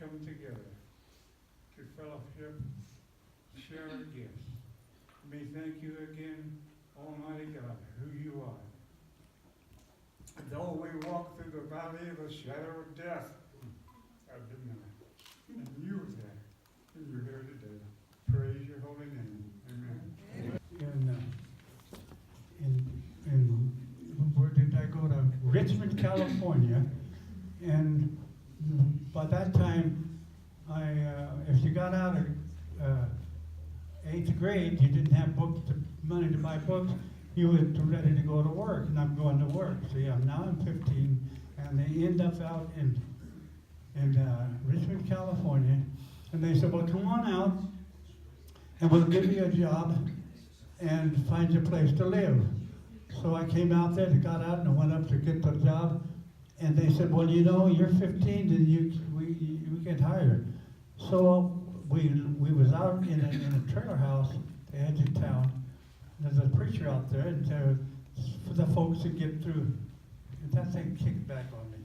come together to fellowship, share our gifts. Let me thank you again, Almighty God, who you are. Though we walk through the valley of the shadow of death, I did not. And you were there, and you're here today. Praise your holy name. Amen. Where did I go? To Richmond, California. And by that time, if you got out of 8th grade, you didn't have money to buy books, you were ready to go to work, and I'm going to work. So yeah, now I'm 15, and they end up out in Richmond, California, and they said, well, come on out, and we'll give you a job and find you a place to live. So I came out there, got out, and I went up to get the job, and they said, well, you know, you're 15, and we get hired. So we was out in a trailer house at the edge of town. There's a preacher out there, and for the folks to get through. And that thing kicked back on me.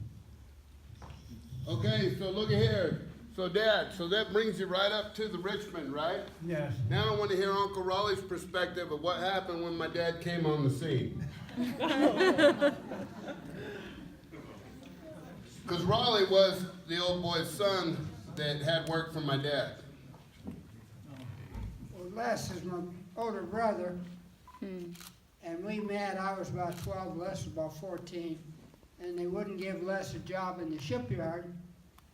Okay, so look at here. So Dad, so that brings you right up to the Richmond, right? Yes. Now I want to hear Uncle Raleigh's perspective of what happened when my dad came on the scene. Because Raleigh was the old boy's son that had worked for my dad. Well, Les is my older brother, and we met. I was about 12, Les was about 14, and they wouldn't give Les a job in the shipyard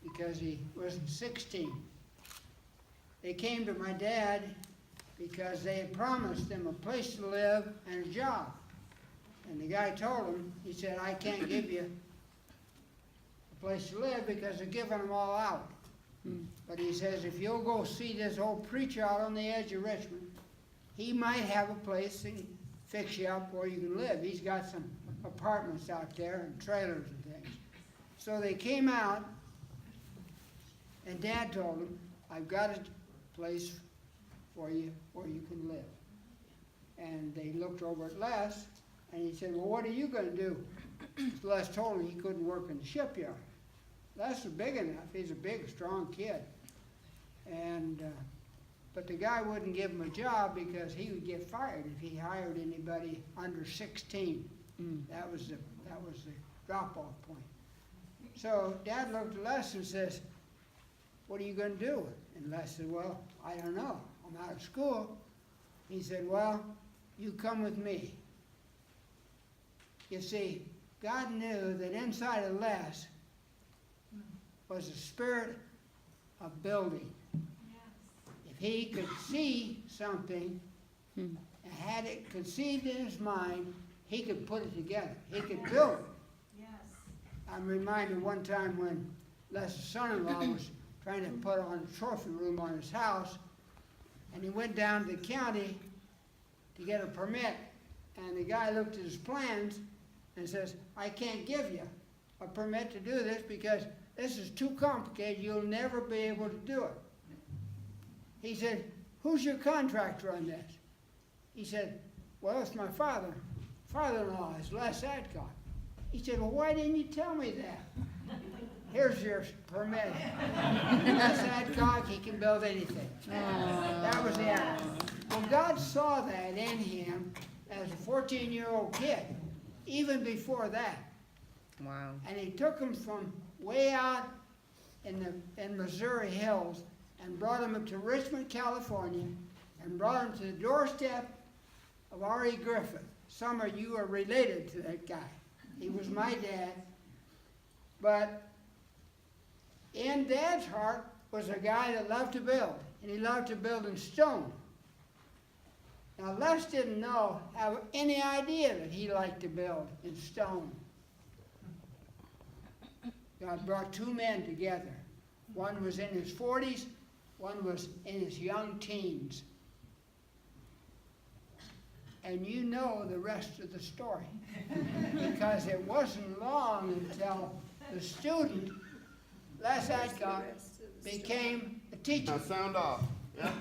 because he wasn't 16. They came to my dad because they had promised him a place to live and a job. And the guy told him, he said, I can't give you a place to live because they're giving them all out. But he says, if you'll go see this old preacher out on the edge of Richmond, he might have a place to fix you up where you can live. He's got some apartments out there and trailers and things. So they came out, and Dad told him, I've got a place for you where you can live. And they looked over at Les, and he said, well, what are you going to do? Les told him he couldn't work in the shipyard. Les was big enough. He's a big, strong kid. And but the guy wouldn't give him a job because he would get fired if he hired anybody under 16. That was the drop-off point. So Dad looked at Les and says, what are you going to do? And Les said, well, I don't know. I'm out of school. He said, well, you come with me. You see, God knew that inside of Les was a spirit of building. If he could see something and had it conceived in his mind, he could put it together. He could build it. Yes. I'm reminded one time when Les' son-in-law was trying to put on a trophy room on his house, and he went down to the county to get a permit, and the guy looked at his plans and says, I can't give you a permit to do this because this is too complicated. You'll never be able to do it. He said, who's your contractor on this? He said, well, it's my father-in-law, is Les Adcock. He said, well, why didn't you tell me that? Here's your permit. Les Adcock, he can build anything. That was the end. Well, God saw that in him as a 14-year-old kid, even before that. Wow. And he took him from way out in Missouri Hills and brought him up to Richmond, California, and brought him to the doorstep of R.E. Griffith. Some of you are related to that guy. He was my dad. But in Dad's heart was a guy that loved to build, and he loved to build in stone. Now, Les didn't have any idea that he liked to build in stone. God brought two men together. One was in his 40s, one was in his young teens. And you know the rest of the story. Because it wasn't long until the student, Les Adcock, became a teacher. Now sound off. Yeah.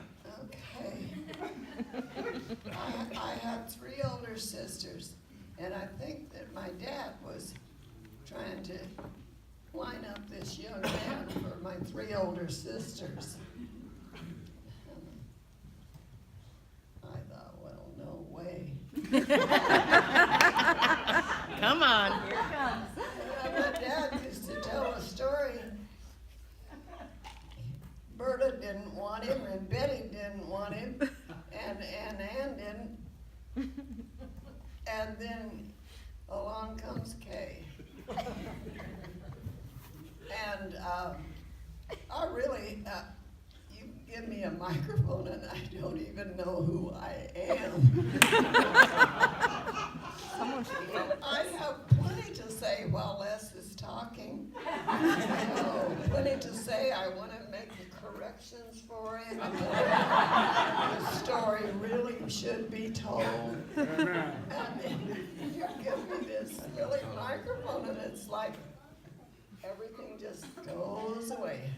Okay. I have three older sisters, and I think that my dad was trying to line up this young man for my three 3 older sisters. I thought, well, no way. Come on, here it comes. My dad used to tell a story. Berta didn't want him, and Betty didn't want him, and Ann didn't. And then along comes Kay. And I really, you give me a microphone and I don't even know who I am. I have plenty to say while Les is talking. Plenty to say. I want to make the corrections for him. The story really should be told. And then you give me this silly microphone and it's like everything just goes away.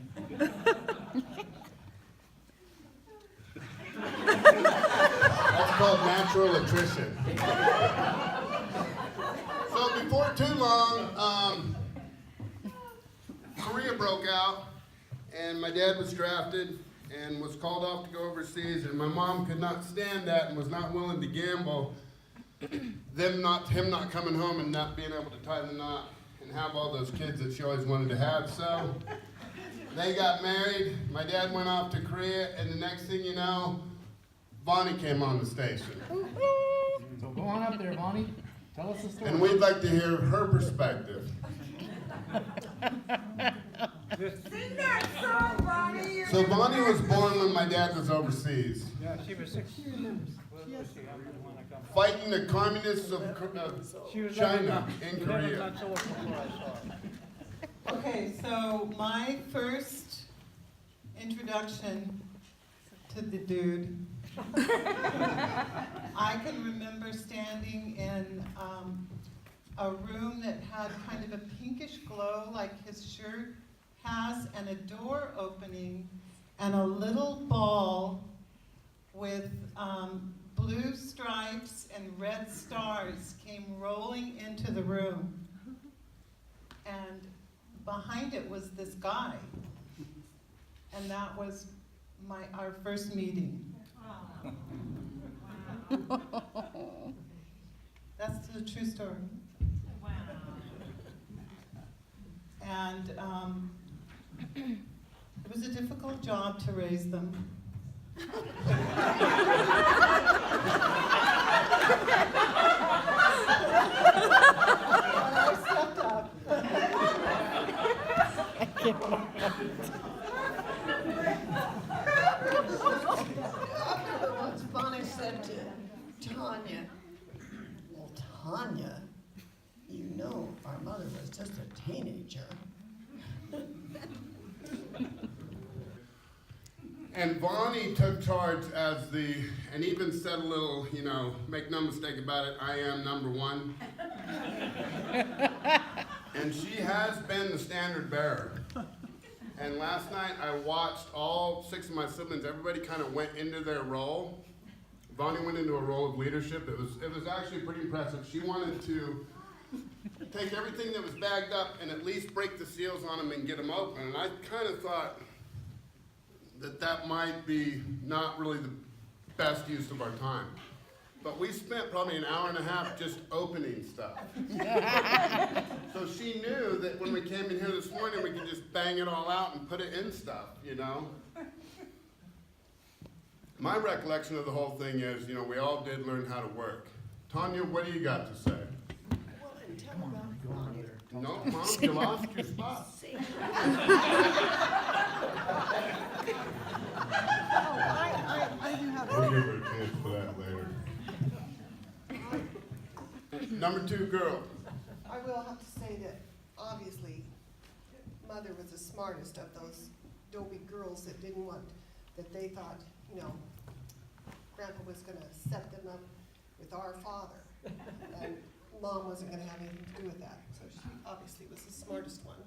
That's called natural attrition. So before too long, Korea broke out, and my dad was drafted and was called off to go overseas, and my mom could not stand that and was not willing to gamble him not coming home and not being able to tie the knot and have all those kids that she always wanted to have. So they got married, my dad went off to Korea, and the next thing you know, Bonnie came on the station. So go on up there, Bonnie. Tell us the story. And we'd like to hear her perspective. Sing that song, Bonnie. You're So gonna Bonnie was practice. born when my dad was overseas, Yeah, she was 6 years. fighting the communists of China in Korea. Okay, so my first introduction to the dude, I can remember standing in a room that had kind of a pinkish glow like his shirt has, and a door opening, and a little ball with blue stripes and red stars came rolling into the room. And behind it was this guy. And that was our first meeting. That's the true story. And it was a difficult job to raise them. I stepped up. I remember once Bonnie said to Tanya, well, Tanya, you know our mother was just a teenager. And Bonnie took charge as and even said a little, make no mistake about it, I am number one. And she has been the standard bearer. And last night I watched all 6 of my siblings, everybody kind of went into their role. Bonnie went into a role of leadership. It was actually pretty impressive. She wanted to take everything that was bagged up and at least break the seals on them and get them open. And I kind of thought that might be not really the best use of our time. But we spent probably an hour and a half just opening stuff. So she knew that when we came in here this morning, we could just bang it all out and put it in stuff, My recollection of the whole thing is, we all did learn how to work. Tanya, what do you got to say? Well, and tell about Bonnie. No, Mom, you lost your spot. See? We'll give her a chance for that later. Number 2 girl. I will have to say that obviously Mother was the smartest of those dopey girls that they thought, Grandpa was gonna set them up with our father. And Mom wasn't gonna have anything to do with that. So she obviously was the smartest one.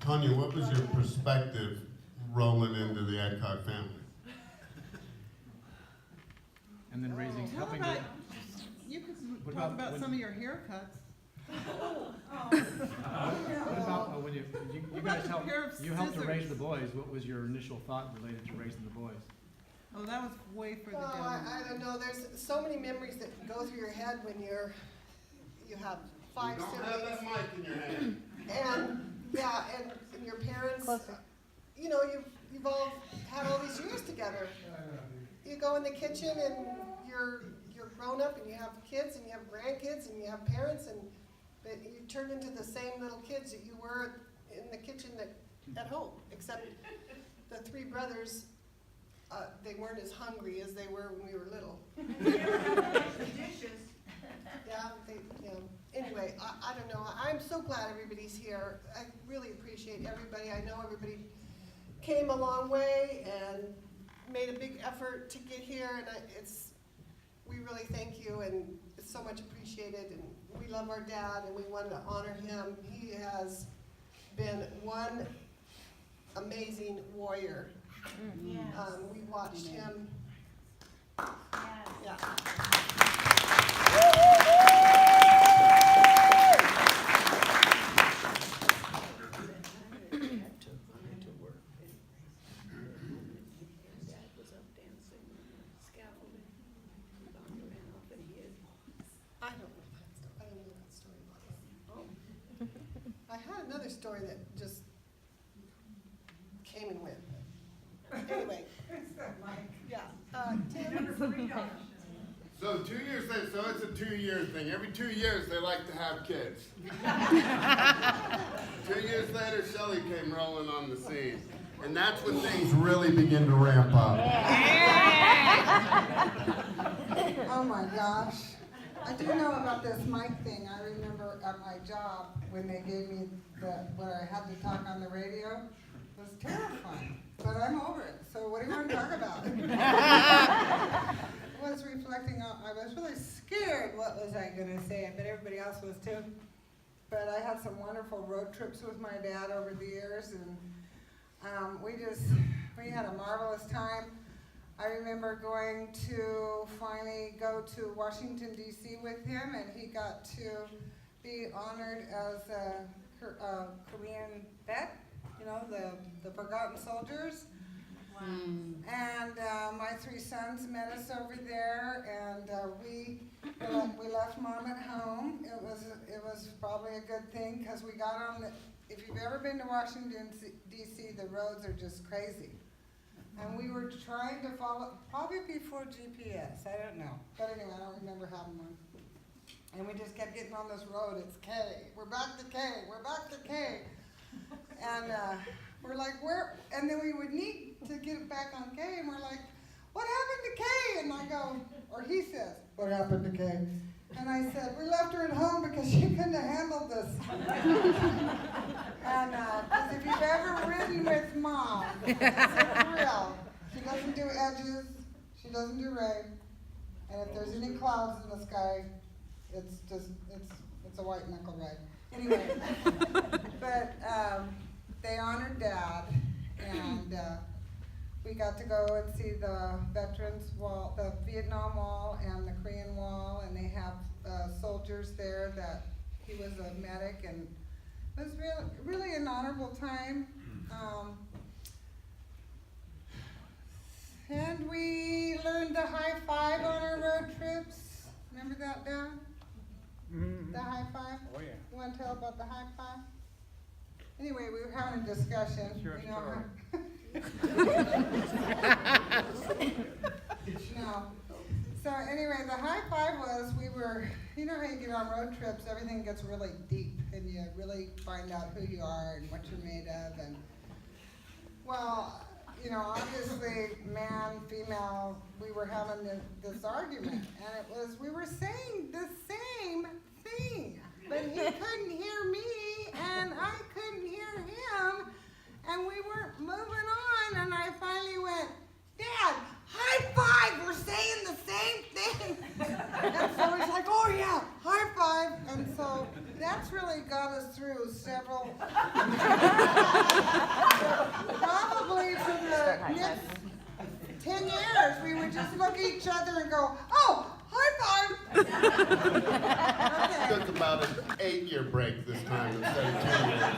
Tanya, what was your perspective rolling into the Adcock family? And then raising, What helping about, her. you could What talk about about when- some of your haircuts. when you guys helped, Pair of you helped to raise scissors. the boys, what was your initial thought related to raising the boys? Oh, that was way further Well, down. I don't know, there's so many memories that go through your head when you have five You don't have siblings. that mic in your hand. And, yeah, and your parents, you know, you've all had all these years together. You go in the kitchen and you're grown up and you have kids and you have grandkids and you have parents but you turn into the same little kids that you were in the kitchen at home, except the three brothers, they weren't as hungry as they were when we were little. Yeah, anyway, I don't know. I'm so glad everybody's here. I really appreciate everybody. I know everybody came a long way and made a big effort to get here, and we really thank you, and it's so much appreciated, and we love our dad, and we want to honor him. He has been one amazing warrior. We watched him. Yeah. I don't know that story about him. Oh. I had another story that just came and went. Anyway. Yeah. Tim? So 2 years later, so it's a 2-year thing. Every 2 years they like to have kids. 2 years later, Shelley came rolling on the scene. And that's when things really begin to ramp up. Oh my gosh. I do know about this mic thing. I remember at my job when they gave me when I had to talk on the radio. It was terrifying. But I'm over it. So what do you want to talk about? I was reflecting on, I was really scared what was I going to say, but everybody else was too. But I had some wonderful road trips with my dad over the years, and we had a marvelous time. I remember going to finally go to Washington, D.C. with him, and he got to be honored as a Korean vet, you know, the forgotten soldiers. Wow. And my three sons met us over there, and we left Mom at home. It was probably a good thing, because we got on the, if you've ever been to Washington, D.C., the roads are just crazy. And we were trying to follow, probably before GPS, I don't know. But anyway, I don't remember having one. And we just kept getting on this road, it's K, we're back to K, we're back to K. And we're like, where? And then we would need to get back on K, and we're like, what happened to K? And I go, or he says, what happened to K? And I said, we left her at home because she couldn't have handled this. And because if you've ever ridden with Mom, it's a thrill. She doesn't do edges, she doesn't do rain, and if there's any clouds in the sky, it's a white knuckle ride. Anyway, but they honored Dad, and we got to go and see the Veterans Wall, the Vietnam Wall and the Korean Wall, and they have soldiers there that he was a medic, and it was really an honorable time. And we learned the high five on our road trips. Remember that, Dad? Mm-hmm. The high five? Oh, yeah. You want to tell about the high five? Anyway, we were having a discussion. It's your story. No. So anyway, the high five was, we were, you know how you get on road trips, everything gets really deep, and you really find out who you are and what you're made of, and, well, you know, obviously, man, female, we were having this argument, and it was, we were saying the same thing, but he couldn't hear me, and I couldn't hear him, and we weren't moving on, and I finally went, Dad, high five, we're saying the same thing. And so he's like, oh yeah, high five. And so that's really got us through several, probably for the next 10 years, we would just look at each other and go, oh, High five! Took about an 8-year break this time instead of 2 years.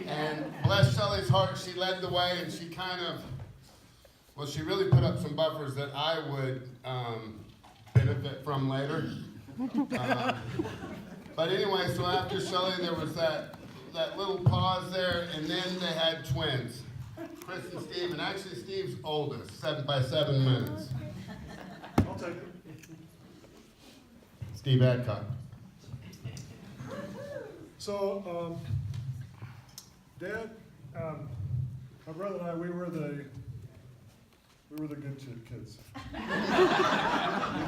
And bless Shelley's heart, she led the way, and she kind of, well, she really put up some buffers that I would benefit from later. But anyway, so after Shelley, there was that little pause there, and then they had twins, Chris and Steve, and actually Steve's oldest, 7 by 7 minutes. I'll take it. Steve Adcock. So, Dad, my brother and I, we were the good kids. We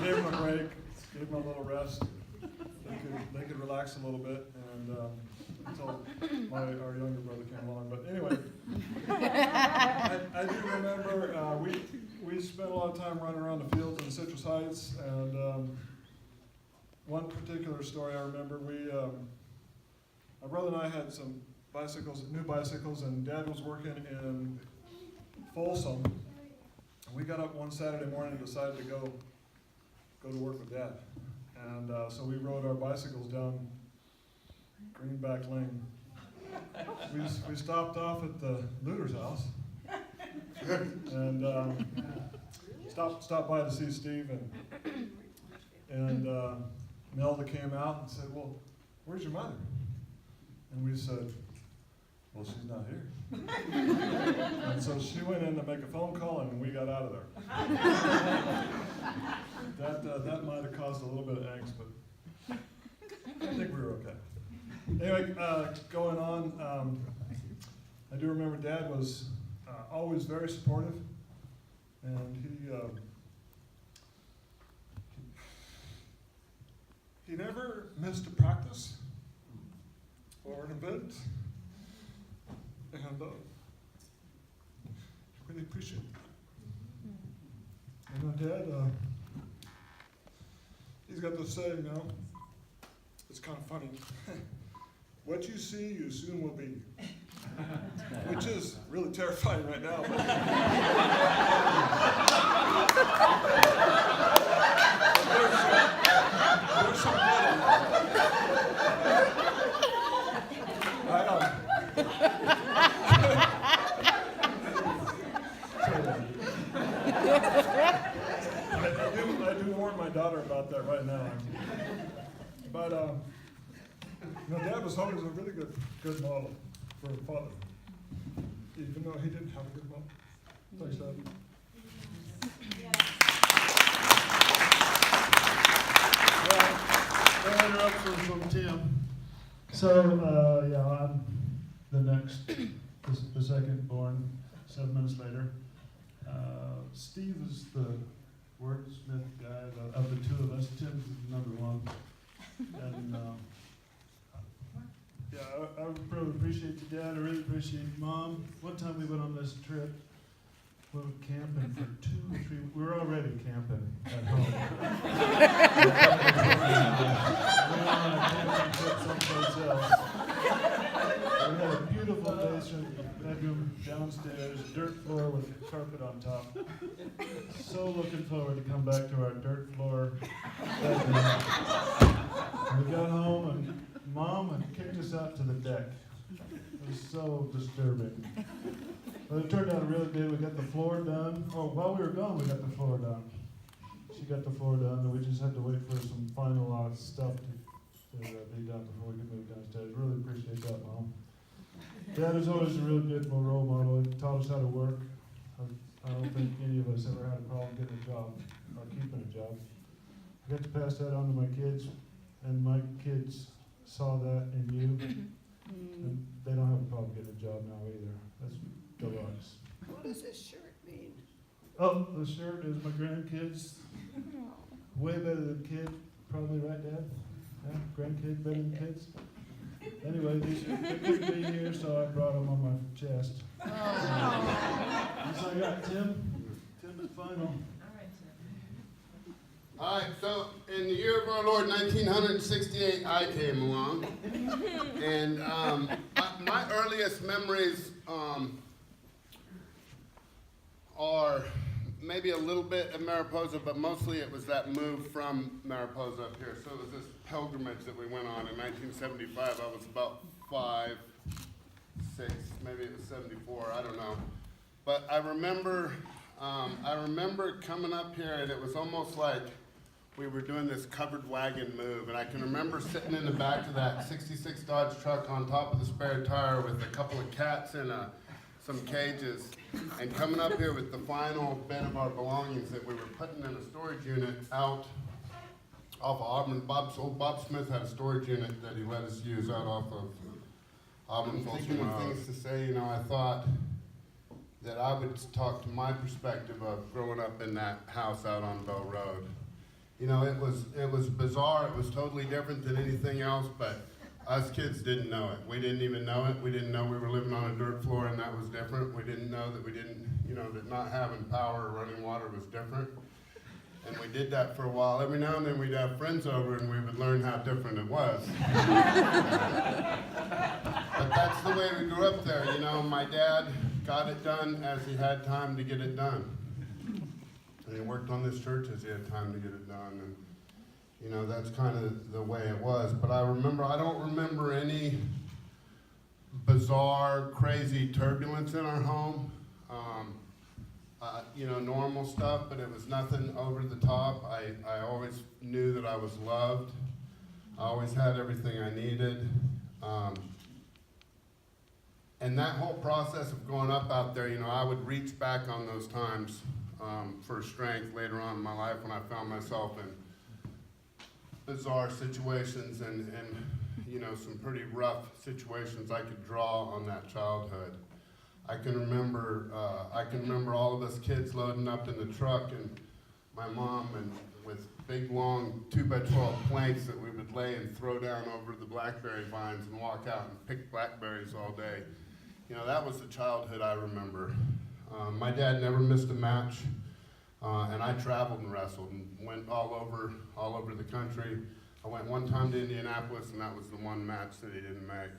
gave them a break, gave them a little rest. They could relax a little bit, and until our younger brother came along. But anyway, I do remember we spent a lot of time running around the fields in Citrus Heights, and one particular story I remember, my brother and I had some new bicycles, and Dad was working in Folsom. And we got up one Saturday morning and decided to go to work with Dad. And so we rode our bicycles down Greenback Lane. We stopped off at the Luter's house and stopped by to see Steve, and Melda came out and said, "Well, where's your mother?" And we said, "Well, she's not here." And so she went in to make a phone call, and we got out of there. That might have caused a little bit of angst, but I think we were okay. Anyway, going on, I do remember Dad was always very supportive, and he never missed a practice or an event, and I really appreciate it. And Dad, he's got this saying now, it's kind of funny. What you see, you soon will be. Which is really terrifying right now. There's some good in I do warn my daughter about that right now. But Dad was always a really good model for a father, even though he didn't have a good model. Thanks, Dad. Well, interruption from Tim. So, I'm the second born, 7 minutes later. Steve is the wordsmith guy of the two of us. Tim's number one. And I really appreciate your dad. I really appreciate your mom. One time we went on this trip. We were camping for 2 or 3. We were already camping at home. We went on a camping trip someplace else. We had a beautiful basement bedroom downstairs, dirt floor with carpet on top. So looking forward to come back to our dirt floor bedroom. We got home and Mom had kicked us out to the deck. It was so disturbing. But it turned out really good. We got the floor done. Oh, while we were gone, we got the floor done. She got the floor done, and we just had to wait for some final stuff to be done before we could move downstairs. Really appreciate that, Mom. Dad is always a really good role model. He taught us how to work. I don't think any of us ever had a problem getting a job or keeping a job. I got to pass that on to my kids, and my kids saw that in you, and they don't have a problem getting a job now either. That's deluxe. What does this shirt mean? Oh, the shirt is my grandkids. Way better than kid, probably, right, Dad? Yeah, grandkid better than kids. Anyway, they couldn't be here, so I brought them on my chest. So I got Tim. Tim is final. All right, so in the year of our Lord, 1968, I came along. And my earliest memories are maybe a little bit of Mariposa, but mostly it was that move from Mariposa up here. So it was this pilgrimage that we went on in 1975. I was about 5, 6, maybe it was 74, I don't know. But I remember coming up here, and it was almost like we were doing this covered wagon move. And I can remember sitting in the back of that 66 Dodge truck on top of the spare tire with a couple of cats in some cages, and coming up here with the final bit of our belongings that we were putting in a storage unit out off of Auburn. Bob Smith had a storage unit that he let us use out off of Auburn. Thinking of things to say, you know, I thought that I would talk to my perspective of growing up in that house out on Bow Road. You know, it was bizarre. It was totally different than anything else, but us kids didn't know it. We didn't even know it. We didn't know we were living on a dirt floor and that was different. We didn't know that that not having power or running water was different. And we did that for a while. Every now and then we'd have friends over and we would learn how different it was. But that's the way we grew up there. You know, my dad got it done as he had time to get it done. And he worked on this church as he had time to get it done. And, you know, that's kind of the way it was. But I don't remember any bizarre, crazy turbulence in our home. Normal stuff, but it was nothing over the top. I always knew that I was loved. I always had everything I needed. And that whole process of growing up out there, you know, I would reach back on those times for strength later on in my life when I found myself in bizarre situations and some pretty rough situations. I could draw on that childhood. I can remember all of us kids loading up in the truck, and my mom and with big long 2x12 planks that we would lay and throw down over the blackberry vines and walk out and pick blackberries all day. You know, that was the childhood I remember. My dad never missed a match, and I traveled and wrestled and went all over the country. I went one time to Indianapolis, and that was the one match that he didn't make.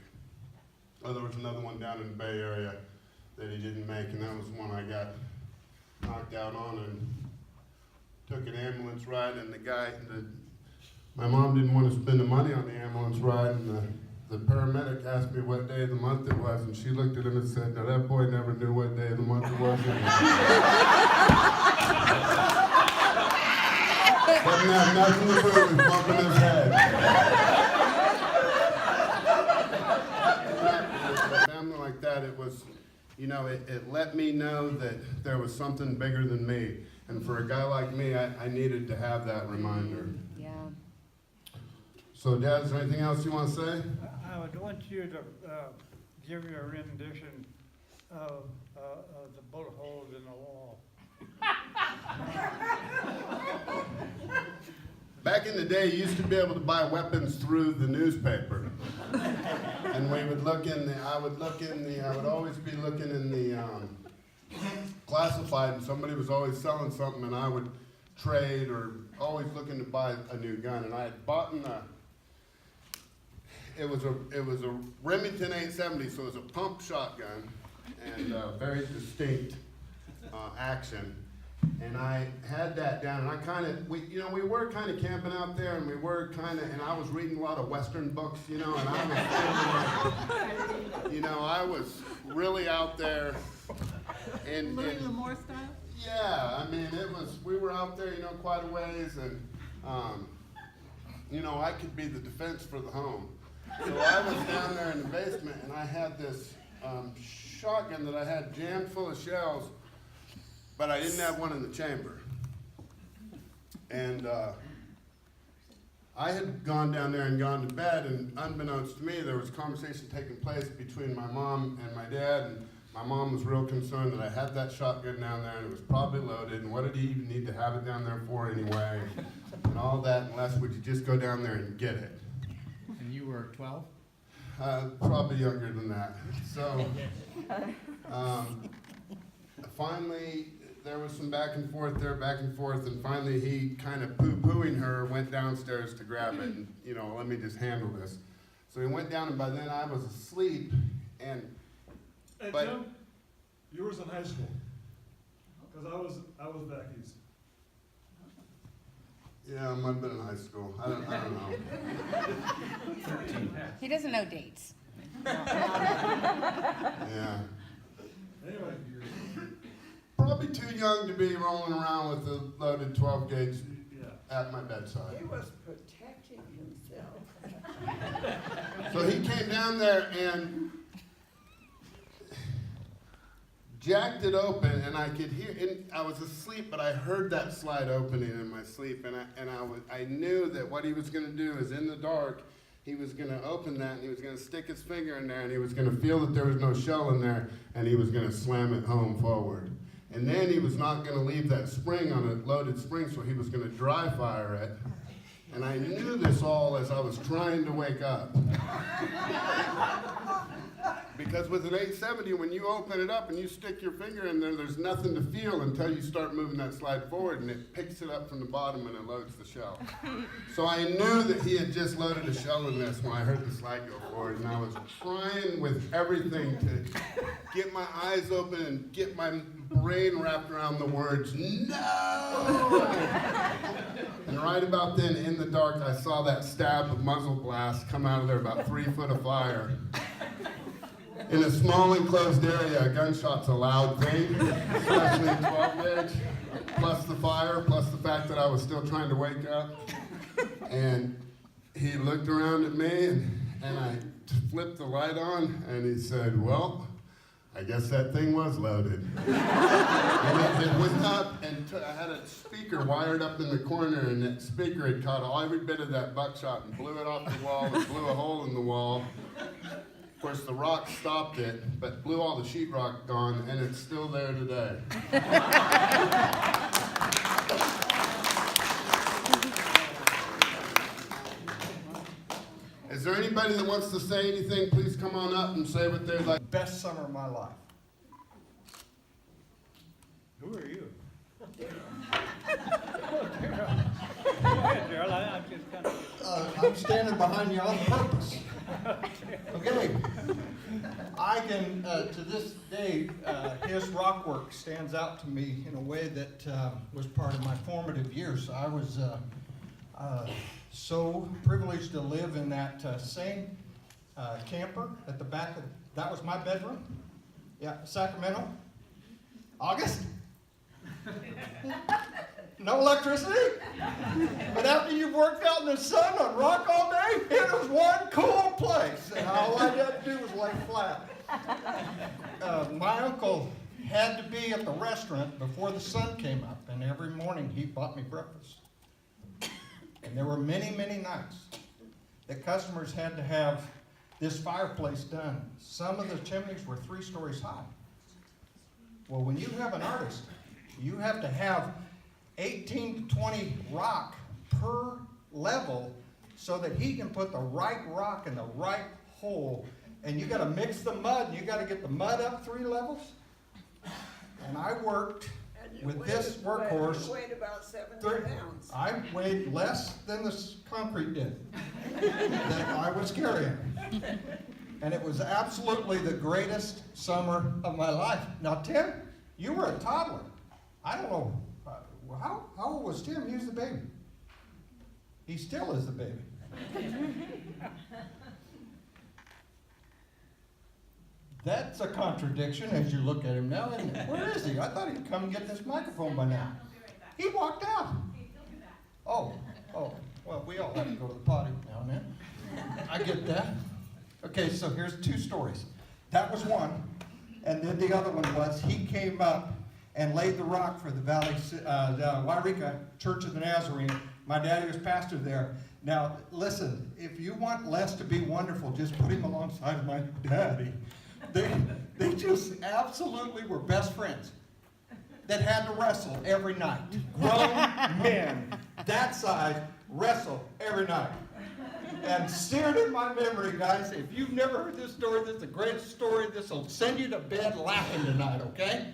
Oh, there was another one down in the Bay Area that he didn't make, and that was one I got knocked out on and took an ambulance ride, and my mom didn't want to spend the money on the ambulance ride, and the paramedic asked me what day of the month it was, and she looked at him and said, "Now that boy never knew what day of the month it was." Didn't have nothing to do with bumping his head. A family like that, it was, you know, it let me know that there was something bigger than me. And for a guy like me, I needed to have that reminder. Yeah. So, Dad, is there anything else you want to say? I would want you to give you a rendition of the bullet holes in the wall. Back in the day, you used to be able to buy weapons through the newspaper. And we would I would always be looking in the classified, and somebody was always selling something, and I would trade or always looking to buy a new gun. And I had bought it was a Remington 870, so it was a pump shotgun and very distinct action. And I had that down, and we were kind of camping out there, and and I was reading a lot of Western books, and I was really out there. And Louis L'Amour style? Yeah, I mean, we were out there, quite a ways, and, I could be the defense for the home. So I was down there in the basement, and I had this shotgun that I had jammed full of shells, but I didn't have one in the chamber. And I had gone down there and gone to bed, and unbeknownst to me, there was a conversation taking place between my mom and my dad, and my mom was real concerned that I had that shotgun down there, and it was probably loaded, and what did he even need to have it down there for anyway, and all that, unless would you just go down there and get it. And you were 12? Probably younger than that. So, finally, there was some back and forth, and finally he kind of poo-pooing her went downstairs to grab it and, let me just handle this. So he went down, and by then I was asleep, and... Hey, but, Tim, you was in high school. Because I was Becky's. Yeah, I might have been in high school. I don't know. He doesn't know dates. Yeah. Anyway, Probably too young to be rolling around with a loaded 12 gauge yeah. at my bedside. He was protecting himself. So he came down there and jacked it open, and I could hear. And I was asleep, but I heard that slide opening in my sleep, and I knew that what he was going to do is in the dark, he was going to open that, and he was going to stick his finger in there, and he was going to feel that there was no shell in there, and he was going to slam it home forward. And then he was not going to leave that spring on a loaded spring, so he was going to dry fire it. And I knew this all as I was trying to wake up. Because with an 870, when you open it up and you stick your finger in there, there's nothing to feel until you start moving that slide forward, and it picks it up from the bottom and it loads the shell. So I knew that he had just loaded a shell in this when I heard the slide go forward, and I was trying with everything to get my eyes open and get my brain wrapped around the words, no! And right about then, in the dark, I saw that stab of muzzle blast come out of there, about 3 foot of fire. In a small enclosed area, a gunshot's a loud thing, especially in 12 gauge, plus the fire, plus the fact that I was still trying to wake up. And he looked around at me, and I flipped the light on, and he said, well, I guess that thing was loaded. And it went up, and I had a speaker wired up in the corner, and that speaker had caught every bit of that buckshot and blew it off the wall and blew a hole in the wall. Of course, the rock stopped it, but blew all the sheetrock gone, and it's still there today. Is there anybody that wants to say anything? Please come on up and say what they'd like. Best summer of my life. Who are you? Go ahead, Gerald. I'm just kind of... I'm standing behind you on purpose. Okay. I can, to this day, his rock work stands out to me in a way that was part of my formative years. I was so privileged to live in that same camper at the back of, that was my bedroom. Yeah, Sacramento. August. No electricity. But after you've worked out in the sun on rock all day, it was one cool place. And all I had to do was lay flat. My uncle had to be at the restaurant before the sun came up, and every morning he bought me breakfast. And there were many, many nights that customers had to have this fireplace done. Some of the chimneys were 3 stories high. Well, when you have an artist, you have to have 18 to 20 rock per level so that he can put the right rock in the right hole. And you got to mix the mud, and you got to get the mud up 3 levels. And I worked with this workhorse. You weighed about 70 pounds. I weighed less than the concrete did that I was carrying. And it was absolutely the greatest summer of my life. Now, Tim, you were a toddler. I don't know. How old was Tim? He was the baby. He still is the baby. That's a contradiction as you look at him now, isn't it? Where is he? I thought he'd come and get this microphone by now. He walked out. Oh, well, we all have to go to the potty now and then. I get that. Okay, so here's 2 stories. That was one, and then the other one was he came up and laid the rock for the Wairika Church of the Nazarene. My daddy was pastor there. Now, listen, if you want Les to be wonderful, just put him alongside of my daddy. They just absolutely were best friends that had to wrestle every night. Grown men that size wrestle every night. And seared in my memory, guys, if you've never heard this story, this is the greatest story. This will send you to bed laughing tonight, okay?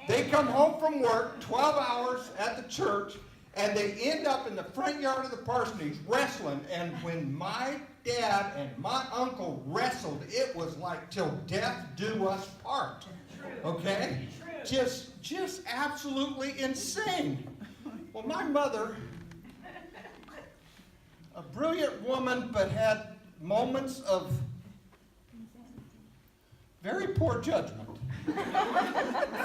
They come home from work, 12 hours at the church, and they end up in the front yard of the parsonage wrestling. And when my dad and my uncle wrestled, it was like till death do us part. Okay? Just absolutely insane. Well, my mother, a brilliant woman, but had moments of very poor judgment,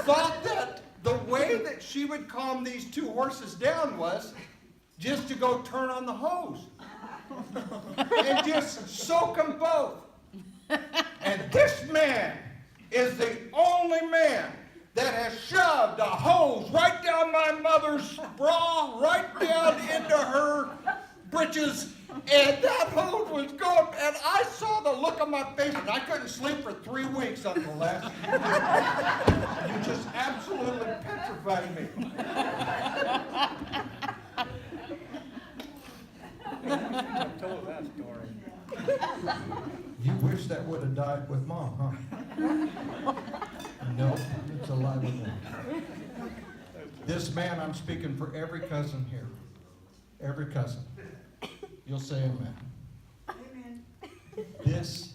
thought that the way that she would calm these two horses down was just to go turn on the hose and just soak them both. And this man is the only man that has shoved a hose right down my mother's bra, right down into her britches, and that hose was going, and I saw the look on my face, and I couldn't sleep for 3 weeks, Uncle Les. You just absolutely petrified me. I told that story. You wish that would have died with Mom, huh? No, it's alive with me. This man, I'm speaking for every cousin here. Every cousin. You'll say amen. Amen. This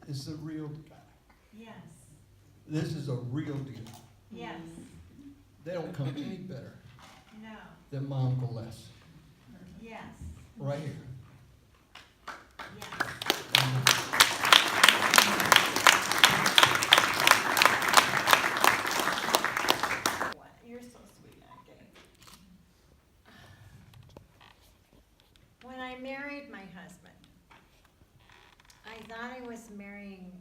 is the real guy. Yes. This is a real deal. Yes. They don't come any better No. than my Uncle Les. Yes. Right here. Yes. You're so sweet, Aggie. When I married my husband, I thought I was marrying,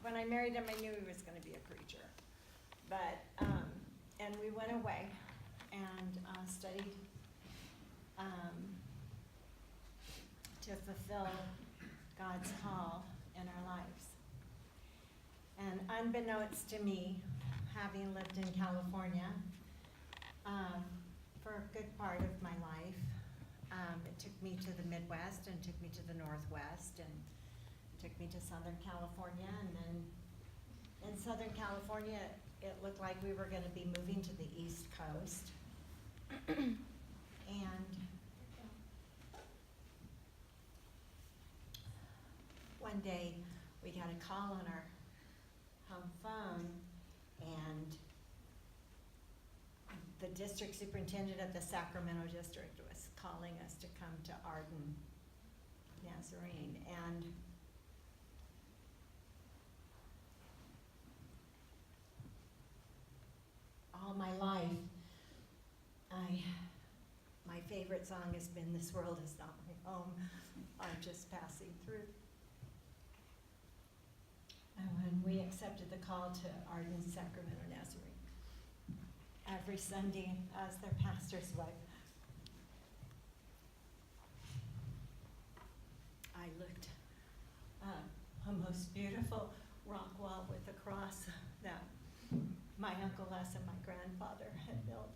when I married him, I knew he was gonna be a preacher. But, and we went away and studied to fulfill God's call in our lives. And unbeknownst to me, having lived in California for a good part of my life, it took me to the Midwest and took me to the Northwest and took me to Southern California. And then in Southern California, it looked like we were gonna be moving to the East Coast. And one day, we got a call on our home phone, and the district superintendent of the Sacramento district was calling us to come to Arden Nazarene. And all my life, my favorite song has been "This World Is Not My Home, I'm Just Passing Through." And when we accepted the call to Arden Sacramento Nazarene, every Sunday as their pastor's wife, I looked a most beautiful rock wall with a cross that my Uncle Les and my grandfather had built.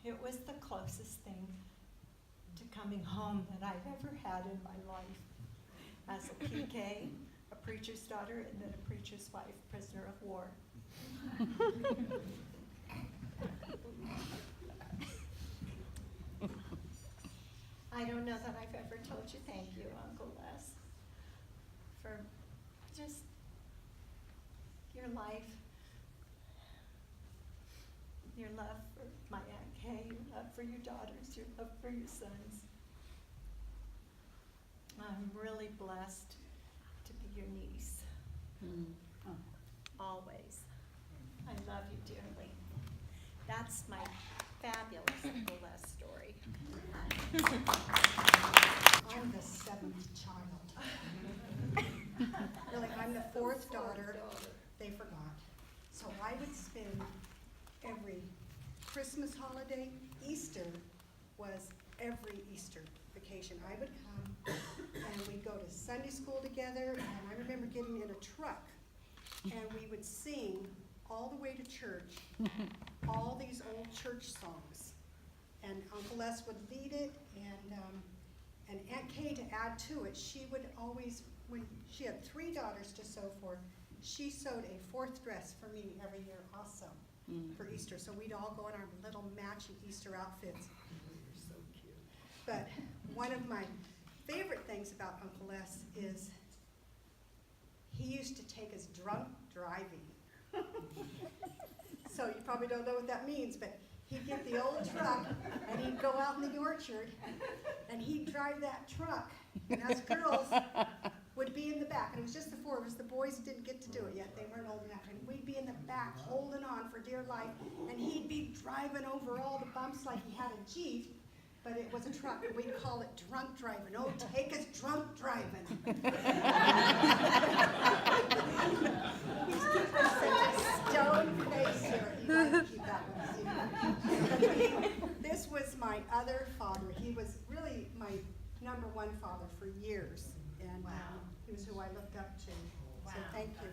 It was the closest thing to coming home that I've ever had in my life. As a PK, a preacher's daughter, and then a preacher's wife, prisoner of war. I don't know that I've ever told you thank you, Uncle Les, for just your life, your love for my Aunt Kay, your love for your daughters, your love for your sons. I'm really blessed to be your niece. Always. I love you dearly. That's my fabulous Uncle Les story. I'm the seventh child. Really, I'm the fourth daughter. They forgot. So I would spend every Christmas holiday, Easter was every Easter vacation. I would come and we'd go to Sunday school together, and I remember getting in a truck and we would sing all the way to church, all these old church songs. And Uncle Les would lead it, and Aunt Kay, to add to it, she would always, when she had 3 daughters to sew for, she sewed a 4th dress for me every year also for Easter. So we'd all go in our little matching Easter outfits. We were so cute. But one of my favorite things about Uncle Les is he used to take us drunk driving. So you probably don't know what that means, but he'd get the old truck and he'd go out in the orchard and he'd drive that truck. And us girls would be in the back, and it was just the four of us. The boys didn't get to do it yet. They weren't old enough. And we'd be in the back holding on for dear life, and he'd be driving over all the bumps like he had a Jeep, but it was a truck, and we'd call it drunk driving. Oh, take us drunk driving. He's keeping such a stone face here. He liked to keep that one secret. This was my other father. He was really my #1 father for years, and he was who I looked up to. So thank you.